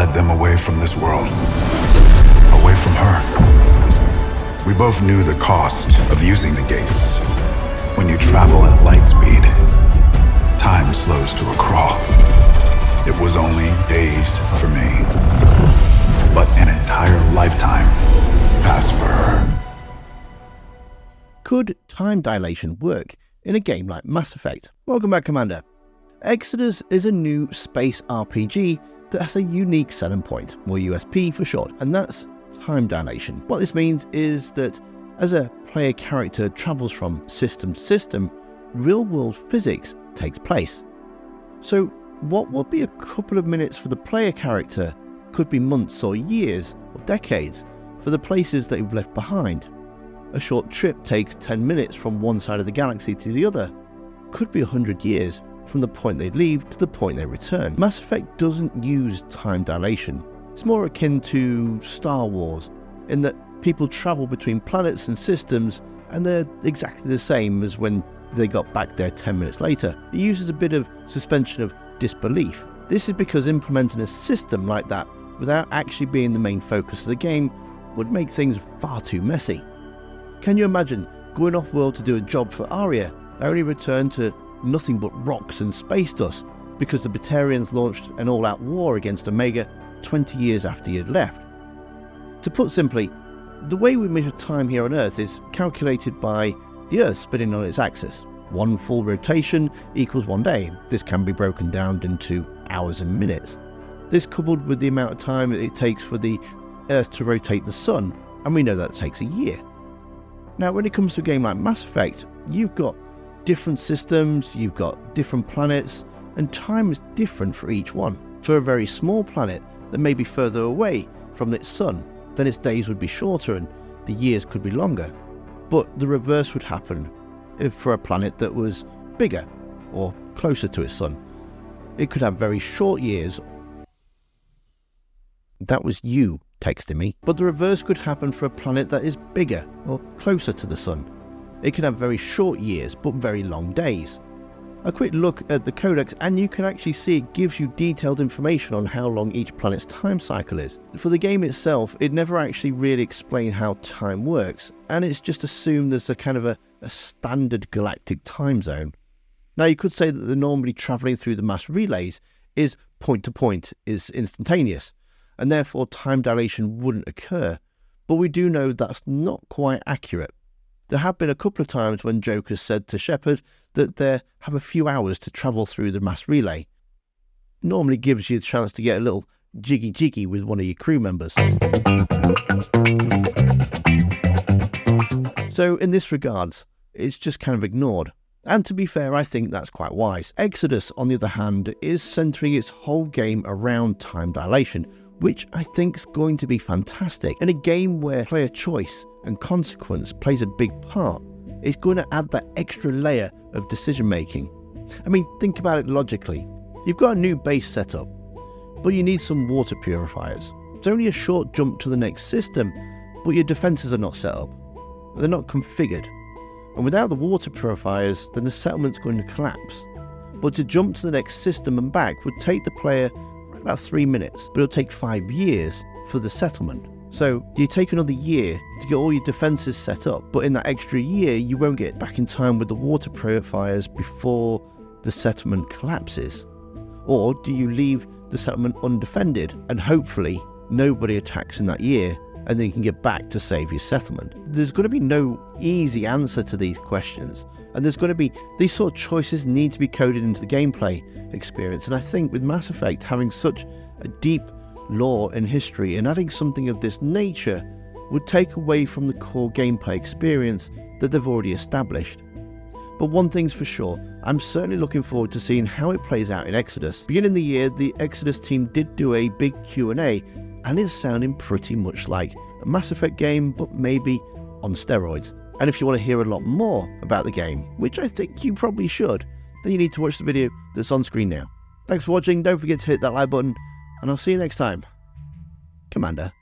led them away from this world, away from her. We both knew the cost of using the gates. When you travel at light speed, time slows to a crawl. It was only days for me, but an entire lifetime passed for her. Could time dilation work in a game like Mass Effect? Welcome back, Commander. Exodus is a new space RPG that has a unique selling point, or USP for short, and that's time dilation. What this means is that as a player character travels from system to system, real-world physics takes place. So what would be a couple of minutes for the player character could be months or years or decades for the places that you've left behind. A short trip takes 10 minutes from one side of the galaxy to the other. Could be 100 years from the point they leave to the point they return. Mass Effect doesn't use time dilation. It's more akin to Star Wars, in that people travel between planets and systems and they're exactly the same as when they got back there 10 minutes later. It uses a bit of suspension of disbelief. This is because implementing a system like that without actually being the main focus of the game would make things far too messy. Can you imagine going off-world to do a job for Aria, only return to nothing but rocks and space dust because the Batarians launched an all-out war against Omega 20 years after you'd left? To put simply, the way we measure time here on Earth is calculated by the Earth spinning on its axis. One full rotation equals 1 day. This can be broken down into hours and minutes. This coupled with the amount of time it takes for the Earth to rotate the Sun, and we know that takes a year. Now, when it comes to a game like Mass Effect, you've got different systems, you've got different planets, and time is different for each one. For a very small planet that may be further away from its sun, then its days would be shorter and the years could be longer. But the reverse would happen for a planet that was bigger or closer to its sun. It could have very short years. That was you texting me. But the reverse could happen for a planet that is bigger or closer to the sun. It can have very short years but very long days. A quick look at the codex and you can actually see it gives you detailed information on how long each planet's time cycle is. For the game itself, it never actually really explained how time works, and it's just assumed there's a kind of a standard galactic time zone. Now, you could say that the normally travelling through the mass relays is point to point, is instantaneous, and therefore time dilation wouldn't occur. But we do know that's not quite accurate. There have been a couple of times when Joker said to Shepard that they have a few hours to travel through the mass relay. Normally gives you the chance to get a little jiggy with one of your crew members. So in this regards, it's just kind of ignored. And to be fair, I think that's quite wise. Exodus, on the other hand, is centering its whole game around time dilation, which I think is going to be fantastic. In a game where player choice and consequence plays a big part, it's going to add that extra layer of decision making. I mean, think about it logically. You've got a new base set up, but you need some water purifiers. It's only a short jump to the next system, but your defences are not set up. They're not configured. And without the water purifiers, then the settlement's going to collapse. But to jump to the next system and back would take the player about 3 minutes, but it'll take 5 years for the settlement. So you take another year to get all your defences set up, but in that extra year you won't get back in time with the water purifiers before the settlement collapses. Or do you leave the settlement undefended and hopefully nobody attacks in that year, and then you can get back to save your settlement? There's going to be no easy answer to these questions, and there's going to be these sort of choices need to be coded into the gameplay experience. And I think with Mass Effect having such a deep lore and history, and adding something of this nature would take away from the core gameplay experience that they've already established. But one thing's for sure, I'm certainly looking forward to seeing how it plays out in Exodus. Beginning the year, the Exodus team did do a big Q&A, and it's sounding pretty much like a Mass Effect game, but maybe on steroids. And if you want to hear a lot more about the game, which I think you probably should, then you need to watch the video that's on screen now. Thanks for watching, don't forget to hit that like button, and I'll see you next time, Commander.